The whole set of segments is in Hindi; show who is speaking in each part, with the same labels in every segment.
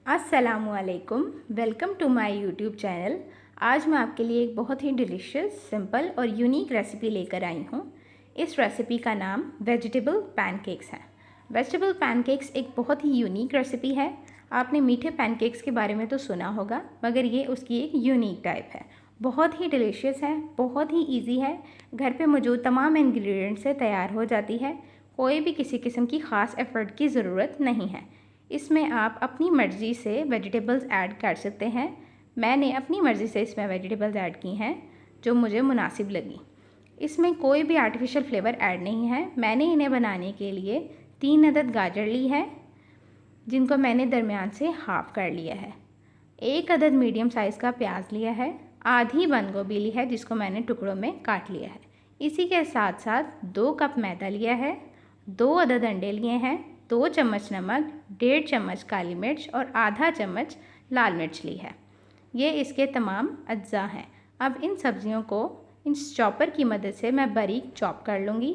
Speaker 1: अस्सलामुअलैकुम, welcome to my YouTube channel. आज मैं आपके लिए एक बहुत ही डिलीशियस, सिंपल और यूनिक रेसिपी लेकर आई हूँ। इस रेसिपी का नाम वेजिटेबल पैनकेक्स है। वेजिटेबल पैनकेक्स एक बहुत ही यूनिक रेसिपी है। आपने मीठे पैनकेक्स के बारे में तो सुना होगा, मगर ये उसकी एक यूनिक टाइप है। बहुत ही डिलीशियस है, बहुत ही ईजी है, घर पे मौजूद तमाम इंग्रेडिएंट्स से तैयार हो जाती है। कोई भी किसी किस्म की ख़ास एफ़र्ट की ज़रूरत नहीं है। इसमें आप अपनी मर्ज़ी से वेजिटेबल्स ऐड कर सकते हैं। मैंने अपनी मर्ज़ी से इसमें वेजिटेबल्स ऐड की हैं जो मुझे मुनासिब लगी। इसमें कोई भी आर्टिफिशियल फ्लेवर ऐड नहीं है। मैंने इन्हें बनाने के लिए 3 अदद गाजर ली है, जिनको मैंने दरमियान से हाफ़ कर लिया है। 1 अदद मीडियम साइज़ का प्याज लिया है। आधी बंद गोभी ली है, जिसको मैंने टुकड़ों में काट लिया है। इसी के साथ साथ 2 कप मैदा लिया है, 2 अदद अंडे लिए हैं, 2 चम्मच नमक, 1.5 चम्मच काली मिर्च और आधा चम्मच लाल मिर्च ली है। ये इसके तमाम अज्जा हैं। अब इन सब्ज़ियों को इन चॉपर की मदद से मैं बारीक चॉप कर लूँगी।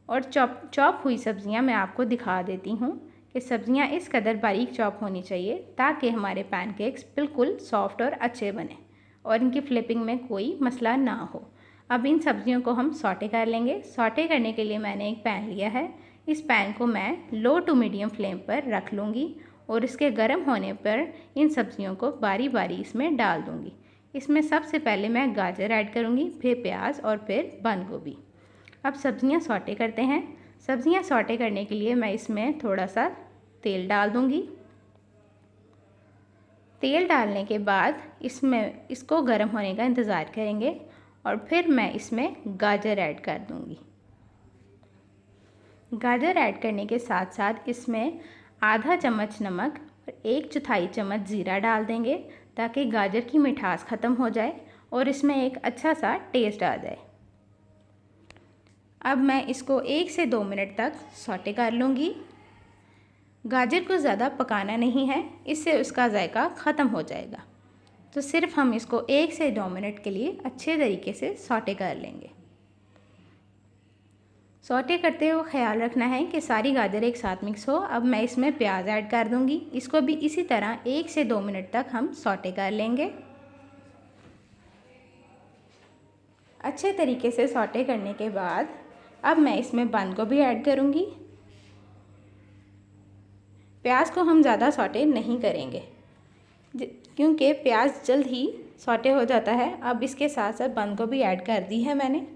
Speaker 1: और चॉप हुई सब्ज़ियाँ मैं आपको दिखा देती हूँ कि सब्ज़ियाँ इस कदर बारीक चॉप होनी चाहिए ताकि हमारे पैनकेक्स बिल्कुल सॉफ्ट और अच्छे बने और इनकी फ्लिपिंग में कोई मसला ना हो। अब इन सब्ज़ियों को हम सॉटे कर लेंगे। सॉटे करने के लिए मैंने एक पैन लिया है। इस पैन को मैं लो टू मीडियम फ्लेम पर रख लूँगी और इसके गर्म होने पर इन सब्ज़ियों को बारी बारी इसमें डाल दूँगी। इसमें सबसे पहले मैं गाजर ऐड करूँगी, फिर प्याज और फिर बंद गोभी। अब सब्ज़ियाँ सॉटे करते हैं। सब्ज़ियाँ सॉटे करने के लिए मैं इसमें थोड़ा सा तेल डाल दूँगी। तेल डालने के बाद इसको गर्म होने का इंतज़ार करेंगे और फिर मैं इसमें गाजर ऐड कर दूँगी। गाजर ऐड करने के साथ साथ इसमें आधा चम्मच नमक और 1/4 चम्मच ज़ीरा डाल देंगे ताकि गाजर की मिठास ख़त्म हो जाए और इसमें एक अच्छा सा टेस्ट आ जाए। अब मैं इसको 1 से 2 मिनट तक सॉटे कर लूँगी। गाजर को ज़्यादा पकाना नहीं है, इससे उसका जायका ख़त्म हो जाएगा। तो सिर्फ हम इसको 1 से 2 मिनट के लिए अच्छे तरीके से सॉटे कर लेंगे। सॉटे करते हुए ख्याल रखना है कि सारी गाजर एक साथ मिक्स हो। अब मैं इसमें प्याज ऐड कर दूंगी। इसको भी इसी तरह 1 से 2 मिनट तक हम सॉटे कर लेंगे। अच्छे तरीके से सॉटे करने के बाद अब मैं इसमें बंद गोभी ऐड करूंगी। प्याज को हम ज़्यादा सॉटे नहीं करेंगे क्योंकि प्याज जल्द ही सॉटे हो जाता है। अब इसके साथ साथ बंद गोभी ऐड कर दी है मैंने।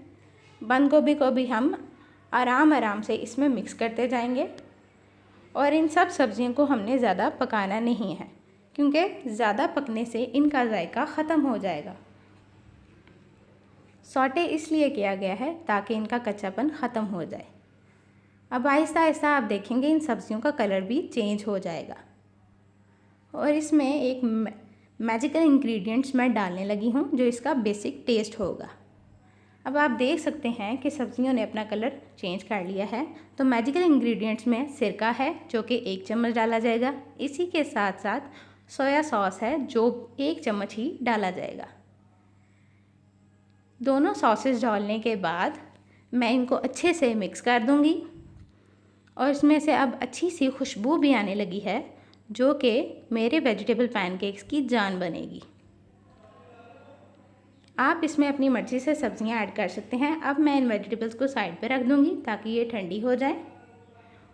Speaker 1: बंद गोभी को भी हम आराम से इसमें मिक्स करते जाएंगे और इन सब सब्ज़ियों को हमने ज़्यादा पकाना नहीं है क्योंकि ज़्यादा पकने से इनका जायका ख़त्म हो जाएगा। सॉटे इसलिए किया गया है ताकि इनका कच्चापन ख़त्म हो जाए। अब आहिस्ता आहिस्ता आप देखेंगे इन सब्ज़ियों का कलर भी चेंज हो जाएगा और इसमें एक मैजिकल इंग्रेडिएंट्स मैं डालने लगी हूँ जो इसका बेसिक टेस्ट होगा। अब आप देख सकते हैं कि सब्ज़ियों ने अपना कलर चेंज कर लिया है। तो मैजिकल इंग्रेडिएंट्स में सिरका है जो कि 1 चम्मच डाला जाएगा। इसी के साथ साथ सोया सॉस है जो 1 चम्मच ही डाला जाएगा। दोनों सॉसेस डालने के बाद मैं इनको अच्छे से मिक्स कर दूंगी और इसमें से अब अच्छी सी खुशबू भी आने लगी है जो कि मेरे वेजिटेबल पैनकेक्स की जान बनेगी। आप इसमें अपनी मर्ज़ी से सब्ज़ियां ऐड कर सकते हैं। अब मैं इन वेजिटेबल्स को साइड पे रख दूंगी ताकि ये ठंडी हो जाए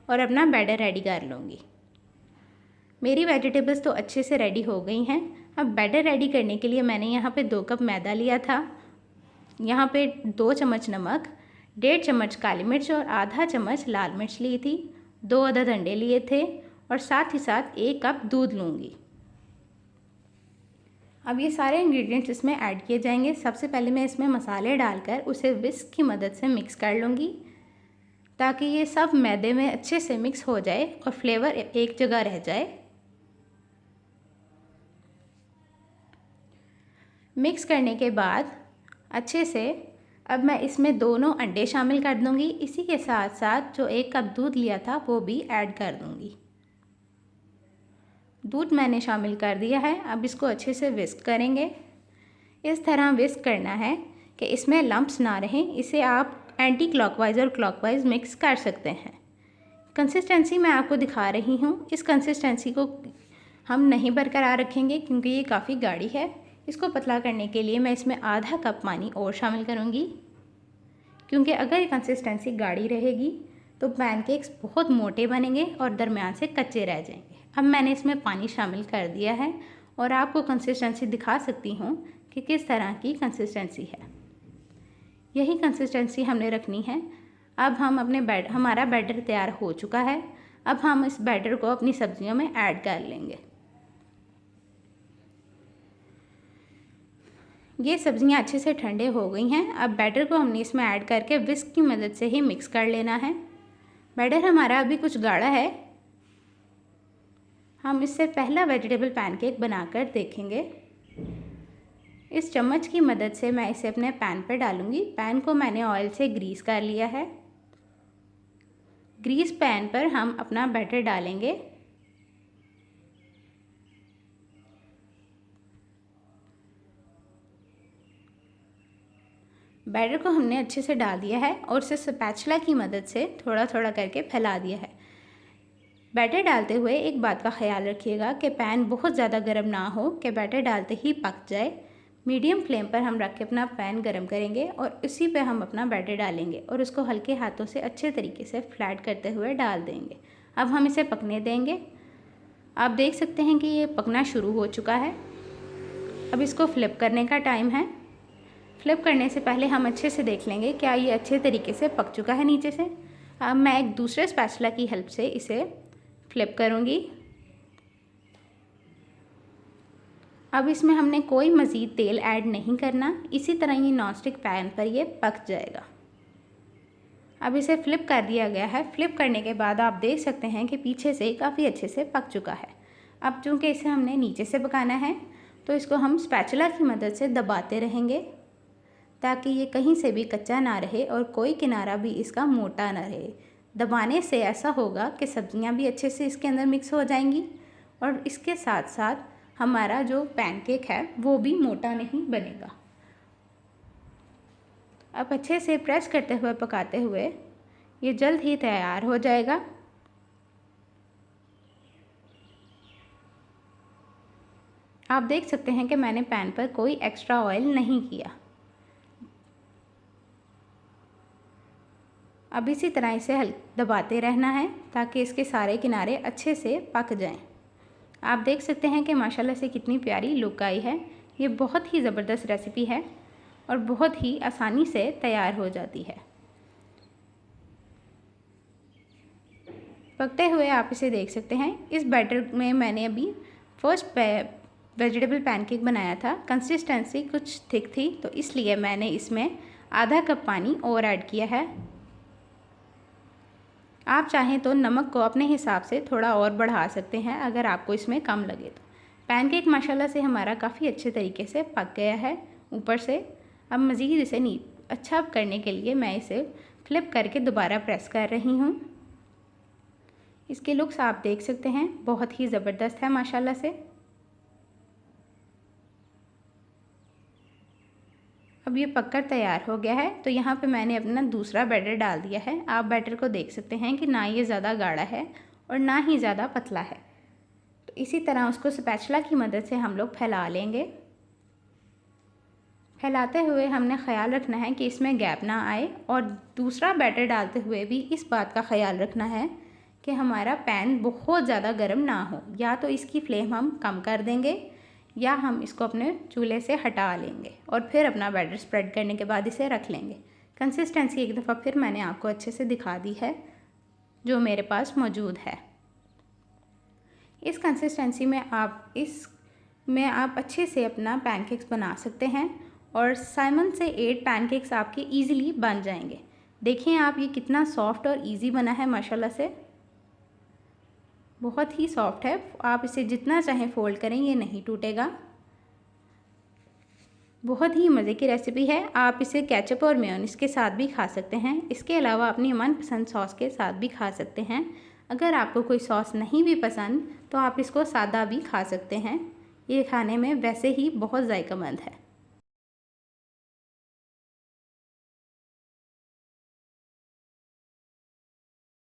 Speaker 1: और अपना बैटर रेडी कर लूँगी। मेरी वेजिटेबल्स तो अच्छे से रेडी हो गई हैं। अब बैटर रेडी करने के लिए मैंने यहाँ पे 2 कप मैदा लिया था, यहाँ पे 2 चम्मच नमक, 1.5 चम्मच काली मिर्च और आधा चम्मच लाल मिर्च ली थी, 2 अदद अंडे लिए थे और साथ ही साथ 1 कप दूध लूँगी। अब ये सारे इंग्रेडिएंट्स इसमें ऐड किए जाएंगे। सबसे पहले मैं इसमें मसाले डालकर उसे विस्क की मदद से मिक्स कर लूँगी ताकि ये सब मैदे में अच्छे से मिक्स हो जाए और फ्लेवर एक जगह रह जाए। मिक्स करने के बाद अच्छे से अब मैं इसमें दोनों अंडे शामिल कर दूँगी। इसी के साथ साथ जो 1 कप दूध लिया था वो भी ऐड कर दूँगी। दूध मैंने शामिल कर दिया है। अब इसको अच्छे से विस्क करेंगे। इस तरह विस्क करना है कि इसमें लम्प्स ना रहें। इसे आप एंटी क्लॉकवाइज और क्लॉकवाइज मिक्स कर सकते हैं। कंसिस्टेंसी मैं आपको दिखा रही हूँ। इस कंसिस्टेंसी को हम नहीं बरकरार रखेंगे क्योंकि ये काफ़ी गाढ़ी है। इसको पतला करने के लिए मैं इसमें आधा कप पानी और शामिल करूँगी, क्योंकि अगर ये कंसिस्टेंसी गाढ़ी रहेगी तो पैनकेक्स बहुत मोटे बनेंगे और दरमियान से कच्चे रह जाएंगे। अब मैंने इसमें पानी शामिल कर दिया है और आपको कंसिस्टेंसी दिखा सकती हूँ कि किस तरह की कंसिस्टेंसी है। यही कंसिस्टेंसी हमने रखनी है। अब हम हमारा बैटर तैयार हो चुका है। अब हम इस बैटर को अपनी सब्जियों में ऐड कर लेंगे। ये सब्जियां अच्छे से ठंडे हो गई हैं। अब बैटर को हमने इसमें ऐड करके विस्क की मदद से ही मिक्स कर लेना है। बैटर हमारा अभी कुछ गाढ़ा है। हम इससे पहला वेजिटेबल पैनकेक बनाकर देखेंगे। इस चम्मच की मदद से मैं इसे अपने पैन पर डालूंगी। पैन को मैंने ऑयल से ग्रीस कर लिया है। ग्रीस पैन पर हम अपना बैटर डालेंगे। बैटर को हमने अच्छे से डाल दिया है और इसे स्पैचुला की मदद से थोड़ा थोड़ा करके फैला दिया है। बैटर डालते हुए एक बात का ख्याल रखिएगा कि पैन बहुत ज़्यादा गर्म ना हो कि बैटर डालते ही पक जाए। मीडियम फ्लेम पर हम रख के अपना पैन गर्म करेंगे और उसी पे हम अपना बैटर डालेंगे और उसको हल्के हाथों से अच्छे तरीके से फ्लैट करते हुए डाल देंगे। अब हम इसे पकने देंगे। आप देख सकते हैं कि ये पकना शुरू हो चुका है। अब इसको फ्लिप करने का टाइम है। फ्लिप करने से पहले हम अच्छे से देख लेंगे क्या ये अच्छे तरीके से पक चुका है नीचे से। अब मैं एक दूसरे स्पैचुला की हेल्प से इसे फ्लिप करूँगी। अब इसमें हमने कोई मज़ीद तेल ऐड नहीं करना। इसी तरह ये नॉनस्टिक पैन पर ये पक जाएगा। अब इसे फ्लिप कर दिया गया है। फ्लिप करने के बाद आप देख सकते हैं कि पीछे से काफ़ी अच्छे से पक चुका है। अब चूँकि इसे हमने नीचे से पकाना है तो इसको हम स्पैचुला की मदद से दबाते रहेंगे ताकि ये कहीं से भी कच्चा ना रहे और कोई किनारा भी इसका मोटा ना रहे। दबाने से ऐसा होगा कि सब्जियां भी अच्छे से इसके अंदर मिक्स हो जाएंगी और इसके साथ साथ हमारा जो पैनकेक है वो भी मोटा नहीं बनेगा। अब अच्छे से प्रेस करते हुए पकाते हुए ये जल्द ही तैयार हो जाएगा। आप देख सकते हैं कि मैंने पैन पर कोई एक्स्ट्रा ऑयल नहीं किया। अब इसी तरह इसे दबाते रहना है ताकि इसके सारे किनारे अच्छे से पक जाएं। आप देख सकते हैं कि माशाल्लाह से कितनी प्यारी लुक आई है। ये बहुत ही ज़बरदस्त रेसिपी है और बहुत ही आसानी से तैयार हो जाती है। पकते हुए आप इसे देख सकते हैं। इस बैटर में मैंने अभी फर्स्ट वेजिटेबल पैनकेक बनाया था। कंसिस्टेंसी कुछ थिक थी तो इसलिए मैंने इसमें आधा कप पानी और ऐड किया है। आप चाहें तो नमक को अपने हिसाब से थोड़ा और बढ़ा सकते हैं अगर आपको इसमें कम लगे तो। पैनकेक माशाल्लाह से हमारा काफ़ी अच्छे तरीके से पक गया है ऊपर से। अब मज़ीद इसे अच्छा करने के लिए मैं इसे फ्लिप करके दोबारा प्रेस कर रही हूँ। इसके लुक्स आप देख सकते हैं, बहुत ही ज़बरदस्त है माशाल्लाह से। अब ये पककर तैयार हो गया है तो यहाँ पे मैंने अपना दूसरा बैटर डाल दिया है। आप बैटर को देख सकते हैं कि ना ये ज़्यादा गाढ़ा है और ना ही ज़्यादा पतला है। तो इसी तरह उसको स्पैचुला की मदद से हम लोग फैला लेंगे। फैलाते हुए हमने ख्याल रखना है कि इसमें गैप ना आए और दूसरा बैटर डालते हुए भी इस बात का ख्याल रखना है कि हमारा पैन बहुत ज़्यादा गर्म ना हो। या तो इसकी फ्लेम हम कम कर देंगे या हम इसको अपने चूल्हे से हटा लेंगे और फिर अपना बैटर स्प्रेड करने के बाद इसे रख लेंगे। कंसिस्टेंसी एक दफ़ा फिर मैंने आपको अच्छे से दिखा दी है जो मेरे पास मौजूद है। इस कंसिस्टेंसी में आप अच्छे से अपना पैनकेक्स बना सकते हैं और 7 से 8 पैनकेक्स आपके ईज़िली बन जाएंगे। देखें आप ये कितना सॉफ्ट और इजी बना है माशाल्लाह से, बहुत ही सॉफ्ट है। आप इसे जितना चाहें फोल्ड करें ये नहीं टूटेगा। बहुत ही मज़े की रेसिपी है। आप इसे केचप और मेयोनीज के साथ भी खा सकते हैं। इसके अलावा अपनी मनपसंद सॉस के साथ भी खा सकते हैं। अगर आपको कोई सॉस नहीं भी पसंद तो आप इसको सादा भी खा सकते हैं। ये खाने में वैसे ही बहुत ज़ायकामंद है।